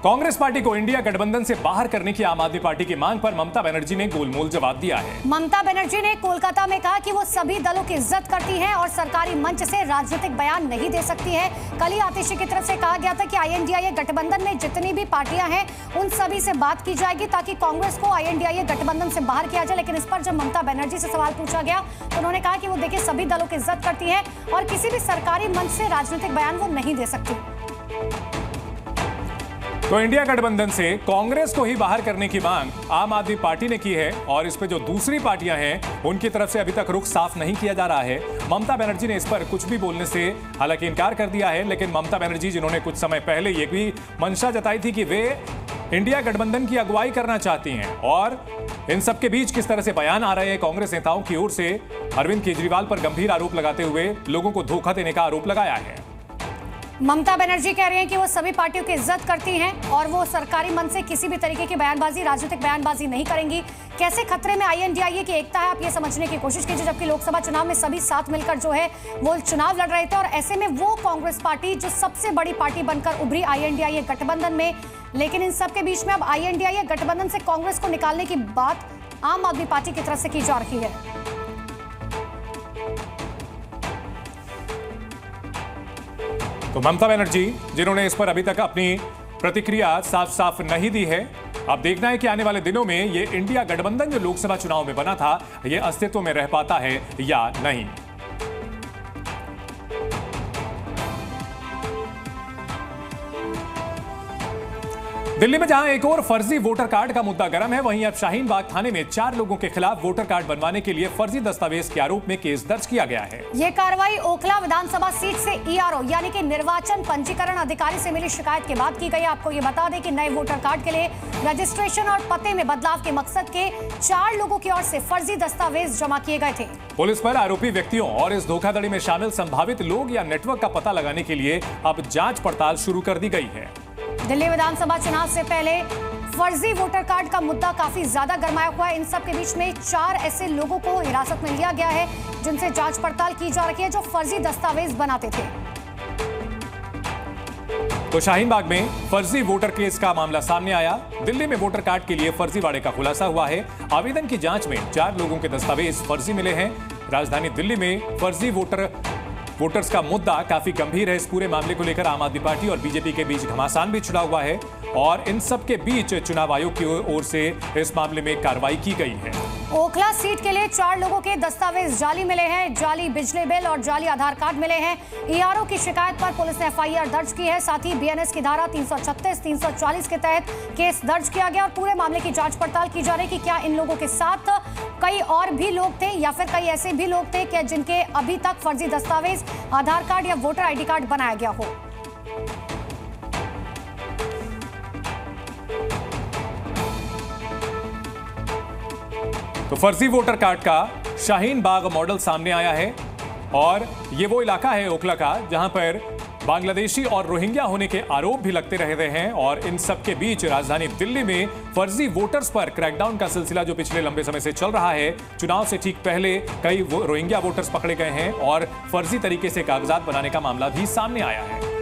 Congress party को India गठबंधन से बाहर करने की आम आदमी पार्टी की मांग पर ममता बनर्जी ने गोलमोल जवाब दिया है। ममता बनर्जी ने कोलकाता में कहा कि वो सभी दलों की इज्जत करती हैं और सरकारी मंच से राजनीतिक बयान नहीं दे सकती है। कल ही आतिशी की तरफ से कहा गया था कि आईएनडीआईए गठबंधन में जितनी भी पार्टियां हैं उन सभी से बात की जाएगी ताकि कांग्रेस को आईएनडीआईए गठबंधन से बाहर किया जाए। लेकिन इस पर जब ममता बनर्जी से सवाल पूछा गया तो उन्होंने कहा कि वो देखिए सभी दलों की इज्जत करती है और किसी भी सरकारी मंच से राजनीतिक बयान वो नहीं दे सकती। तो इंडिया गठबंधन से कांग्रेस को ही बाहर करने की मांग आम आदमी पार्टी ने की है और इस पे जो दूसरी पार्टियां हैं उनकी तरफ से अभी तक रुख साफ नहीं किया जा रहा है। ममता बनर्जी ने इस पर कुछ भी बोलने से हालांकि इनकार कर दिया है, लेकिन ममता बनर्जी जिन्होंने कुछ समय पहले ये भी मंशा जताई थी कि वे इंडिया गठबंधन की अगुवाई करना चाहती हैं और इन सबके बीच किस तरह से बयान आ रहे हैं कांग्रेस नेताओं की ओर से अरविंद केजरीवाल पर गंभीर आरोप लगाते हुए लोगों को धोखा देने का आरोप लगाया है। ममता बनर्जी कह रही हैं कि वो सभी पार्टियों की इज्जत करती हैं और वो सरकारी मंच से किसी भी तरीके की बयानबाजी, राजनीतिक बयानबाजी नहीं करेंगी। कैसे खतरे में आईएनडीआईए की एकता है, आप ये समझने की कोशिश कीजिए। जबकि लोकसभा चुनाव में सभी साथ मिलकर जो है वो चुनाव लड़ रहे थे और ऐसे में वो कांग्रेस पार्टी जो सबसे बड़ी पार्टी बनकर उभरी आईएनडीआईए गठबंधन में, लेकिन इन सबके बीच में अब आईएनडीआईए गठबंधन से कांग्रेस को निकालने की बात आम आदमी पार्टी की तरफ से की जा रही है। तो ममता बनर्जी जिन्होंने इस पर अभी तक अपनी प्रतिक्रिया साफ साफ नहीं दी है, अब देखना है कि आने वाले दिनों में ये इंडिया गठबंधन जो लोकसभा चुनाव में बना था ये अस्तित्व में रह पाता है या नहीं। दिल्ली में जहां एक और फर्जी वोटर कार्ड का मुद्दा गर्म है, वहीं अब शाहीन बाग थाने में 4 लोगों के खिलाफ वोटर कार्ड बनवाने के लिए फर्जी दस्तावेज के आरोप में केस दर्ज किया गया है। ये कार्रवाई ओखला विधानसभा सीट से ईआरओ यानी कि निर्वाचन पंजीकरण अधिकारी से मिली शिकायत के बाद की गई। आपको ये बता दें कि नए वोटर कार्ड के लिए रजिस्ट्रेशन और पते में बदलाव के मकसद के 4 लोगों की ओर से फर्जी दस्तावेज जमा किए गए थे। पुलिस पर आरोपी व्यक्तियों और इस धोखाधड़ी में शामिल संभावित लोग या नेटवर्क का पता लगाने के लिए अब जांच पड़ताल शुरू कर दी गई है। दिल्ली विधानसभा चुनाव से पहले फर्जी वोटर कार्ड का मुद्दा काफी ज्यादा गरमाया हुआ है। इन सब के बीच में 4 ऐसे लोगों को हिरासत में लिया गया है जिनसे जांच पड़ताल की जा रही है जो फर्जी दस्तावेज बनाते थे। तो शाहीन बाग में फर्जी वोटर केस का मामला सामने आया। दिल्ली में वोटर कार्ड के लिए फर्जीवाड़े का खुलासा हुआ है। आवेदन की जांच में 4 लोगों के दस्तावेज फर्जी मिले हैं। राजधानी दिल्ली में फर्जी वोटर्स का मुद्दा काफी गंभीर है। इस पूरे मामले को लेकर आम आदमी पार्टी और बीजेपी के बीच घमासान भी छिड़ा हुआ है और इन सब के बीच चुनाव आयोग की ओर से इस मामले में कार्रवाई की गई है। ओखला सीट के लिए 4 लोगों के दस्तावेज जाली मिले हैं, जाली बिजली बिल और जाली आधार कार्ड मिले हैं। ईआरओ की शिकायत पर पुलिस ने एफआईआर दर्ज की है। साथ ही बीएनएस की धारा 336, 340 के तहत केस दर्ज किया गया और पूरे मामले की जांच पड़ताल की जा रही है कि क्या इन लोगों के साथ कई और भी लोग थे या फिर कई ऐसे भी लोग थे क्या जिनके अभी तक फर्जी दस्तावेज, आधार कार्ड या वोटर आईडी कार्ड बनाया गया हो। तो फर्जी वोटर कार्ड का शाहीन बाग मॉडल सामने आया है और ये वो इलाका है ओखला का जहां पर बांग्लादेशी और रोहिंग्या होने के आरोप भी लगते रहे हैं और इन सब के बीच राजधानी दिल्ली में फर्जी वोटर्स पर क्रैकडाउन का सिलसिला जो पिछले लंबे समय से चल रहा है। चुनाव से ठीक पहले कई रोहिंग्या वोटर्स पकड़े गए हैं और फर्जी तरीके से कागजात बनाने का मामला भी सामने आया है।